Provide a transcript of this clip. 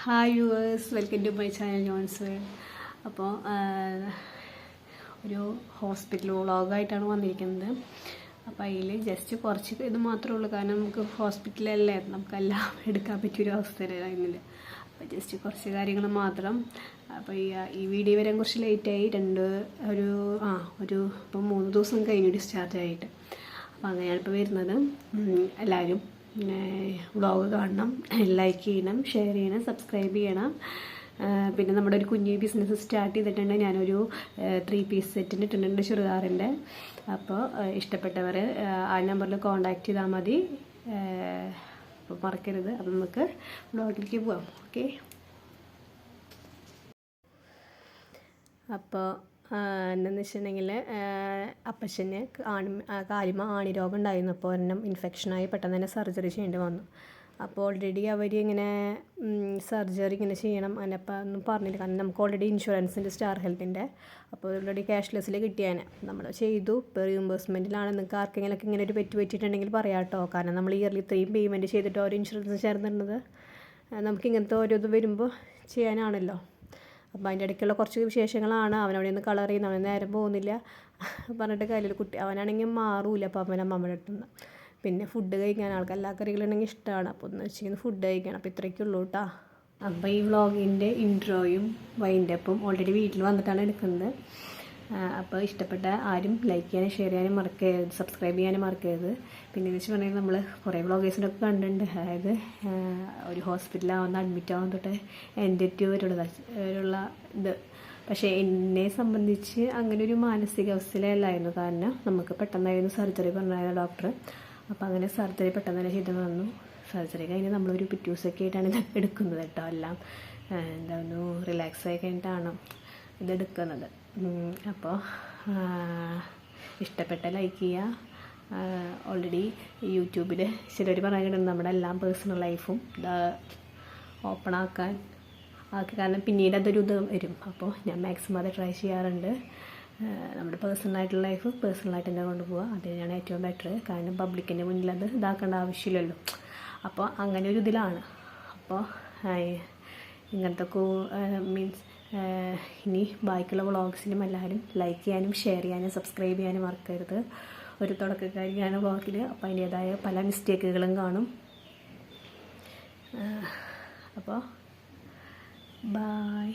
Hi viewers, welcome to my channel John's world. അപ്പോൾ ഒരു hospital വ്ളോഗായിട്ടാണ് വന്നിരിക്കുന്നത്. അപ്പോൾ അതിൽ ജസ്റ്റ് കുറച്ച് ഇത് മാത്രമേ ഉള്ളൂ, കാരണം നമുക്ക് ഹോസ്പിറ്റലല്ലേ, നമുക്കെല്ലാം എടുക്കാൻ പറ്റിയൊരു അവസ്ഥയിലായിരുന്നില്ല. അപ്പോൾ ജസ്റ്റ് കുറച്ച് കാര്യങ്ങൾ മാത്രം. അപ്പോൾ ഈ വീഡിയോ വരാൻ കുറച്ച് ലേറ്റായി, ഇപ്പം 3 ദിവസം കഴിഞ്ഞു ഡിസ്ചാർജ് ആയിട്ട്. അപ്പോൾ അങ്ങനെയാണ് ഇപ്പോൾ വരുന്നത്. എല്ലാവരും വ്ളോഗ് കാണണം, ലൈക്ക് ചെയ്യണം, ഷെയർ ചെയ്യണം, സബ്സ്ക്രൈബ് ചെയ്യണം. പിന്നെ നമ്മുടെ ഒരു കുഞ്ഞ് ബിസിനസ് സ്റ്റാർട്ട് ചെയ്തിട്ടുണ്ട്. ഞാനൊരു 3 പീസ് സെറ്റിന് ഇട്ടിട്ടുണ്ട് ചുരിദാറിൻ്റെ. അപ്പോൾ ഇഷ്ടപ്പെട്ടവർ ആ നമ്പറിൽ കോൺടാക്റ്റ് ചെയ്താൽ മതി. അപ്പോൾ മറക്കരുത്. അപ്പോൾ നമുക്ക് വ്ളോഗിലേക്ക് പോവാം. ഓക്കെ. അപ്പോൾ എന്താണെന്ന് വെച്ചിട്ടുണ്ടെങ്കിൽ അപ്പച്ചന് കാലിമ ആണിരോഗം ഉണ്ടായിരുന്നു. അപ്പോൾ ഒരെണ്ണം ഇൻഫെക്ഷനായി പെട്ടെന്ന് തന്നെ സർജറി ചെയ്യേണ്ടി വന്നു. അപ്പോൾ ഓൾറെഡി അവർ ഇങ്ങനെ സർജറി ഇങ്ങനെ ചെയ്യണം അതിനപ്പോൾ ഒന്നും പറഞ്ഞില്ല, കാരണം നമുക്ക് ഓൾറെഡി ഇൻഷുറൻസിൻ്റെ സ്റ്റാർ ഹെൽത്തിൻ്റെ അപ്പോൾ ഓൾറെഡി ക്യാഷ്ലെസ്സിൽ കിട്ടിയാൽ നമ്മൾ ചെയ്തു. ഇപ്പോൾ റീഇംബേഴ്സ്മെൻറ്റിലാണ്. നിങ്ങൾക്ക് ആർക്കെങ്കിലൊക്കെ ഇങ്ങനെ ഒരു പറ്റിയിട്ടുണ്ടെങ്കിൽ പറയാം കേട്ടോ. കാരണം നമ്മൾ ഇയർലി ഇത്രയും പേയ്മെൻറ്റ് ചെയ്തിട്ട് ഓരോ ഇൻഷുറൻസ് ചേർന്നിരുന്നത് നമുക്ക് ഇങ്ങനത്തെ ഓരോ ഇത് വരുമ്പോൾ ചെയ്യാനാണല്ലോ. അപ്പോൾ അതിൻ്റെ ഇടയ്ക്കുള്ള കുറച്ച് വിശേഷങ്ങളാണ്. അവനവിടെ നിന്ന് കളർ ചെയ്യുന്ന, അവന് നേരം പോകുന്നില്ല പറഞ്ഞിട്ട് കാര്യമില്ല. കുട്ടി അവനാണെങ്കിൽ മാറൂല. അപ്പോൾ അമ്മയുടെ അടുത്ത് നിന്ന് പിന്നെ ഫുഡ് കഴിക്കാൻ ആൾക്ക് എല്ലാ കറികളുണ്ടെങ്കിൽ ഇഷ്ടമാണ്. അപ്പോൾ ഒന്ന് വെച്ചിരിക്കുന്നത് ഫുഡ് കഴിക്കണം. അപ്പോൾ ഇത്രയ്ക്കുള്ളൂ കേട്ടോ. അപ്പോൾ ഈ വ്ളോഗിൻ്റെ ഇൻട്രോയും വൈൻഡപ്പും ഓൾറെഡി വീട്ടിൽ വന്നിട്ടാണ് എടുക്കുന്നത്. അപ്പോൾ ഇഷ്ടപ്പെട്ട ആരും ലൈക്ക് ചെയ്യാനും ഷെയർ ചെയ്യാനും മറക്കരുത്, സബ്സ്ക്രൈബ് ചെയ്യാനും മറക്കരുത്. പിന്നെ എന്ന് വെച്ചിട്ടുണ്ടെങ്കിൽ നമ്മൾ കുറേ വ്ളോഗേഴ്സിനൊക്കെ കണ്ടിട്ടുണ്ട്. അതായത് ഒരു ഹോസ്പിറ്റലാവുന്ന അഡ്മിറ്റ് ആവാൻ തൊട്ട് എൻ്റെ വരെയുള്ള ഇത്. പക്ഷേ എന്നെ സംബന്ധിച്ച് അങ്ങനെ ഒരു മാനസികാവസ്ഥയിലല്ലായിരുന്നു. കാരണം നമുക്ക് പെട്ടെന്നായിരുന്നു സർജറി പറഞ്ഞായിരുന്നു ഡോക്ടർ. അപ്പോൾ അങ്ങനെ സർജറി പെട്ടെന്ന് തന്നെ ചെയ്ത് വന്നു. സർജറി കഴിഞ്ഞ് നമ്മളൊരു പിറ്റേ ദിവസമൊക്കെ ആയിട്ടാണ് ഇത് എടുക്കുന്നത് കേട്ടോ. എല്ലാം എന്താ റിലാക്സ് ആയി കഴിഞ്ഞിട്ടാണ് ഇതെടുക്കുന്നത്. അപ്പോൾ ഇഷ്ടപ്പെട്ട ലൈക്ക് ചെയ്യുക. ഓൾറെഡി യൂട്യൂബിൽ ചിലർ പറയുന്നുണ്ട് നമ്മുടെ എല്ലാം പേഴ്സണൽ ലൈഫും ഓപ്പൺ ആക്കി, കാരണം പിന്നീട് അതൊരു ഇത് വരും. അപ്പോൾ ഞാൻ മാക്സിമം അത് ട്രൈ ചെയ്യാറുണ്ട്. നമ്മുടെ പേഴ്സണലായിട്ടുള്ള ലൈഫ് പേഴ്സണലായിട്ട് തന്നെ കൊണ്ടുപോകുക, അത് തന്നെയാണ് ഏറ്റവും ബെറ്റർ. കാരണം പബ്ലിക്കിൻ്റെ മുന്നിൽ അത് ഇതാക്കേണ്ട ആവശ്യമില്ലല്ലോ. അപ്പോൾ അങ്ങനെ ഒരു ഇതിലാണ്. അപ്പോൾ ഇങ്ങനത്തെ മീൻസ് ഇനി ബാക്കിയുള്ള വ്ളോഗ്സിനും എല്ലാവരും ലൈക്ക് ചെയ്യാനും ഷെയർ ചെയ്യാനും സബ്സ്ക്രൈബ് ചെയ്യാനും മറക്കരുത്. ഒരു തുടക്കക്കാരിയാണ് വ്ളോഗിൽ. അപ്പോൾ അതിൻ്റേതായ പല മിസ്റ്റേക്കുകളും കാണും. അപ്പോൾ ബൈ.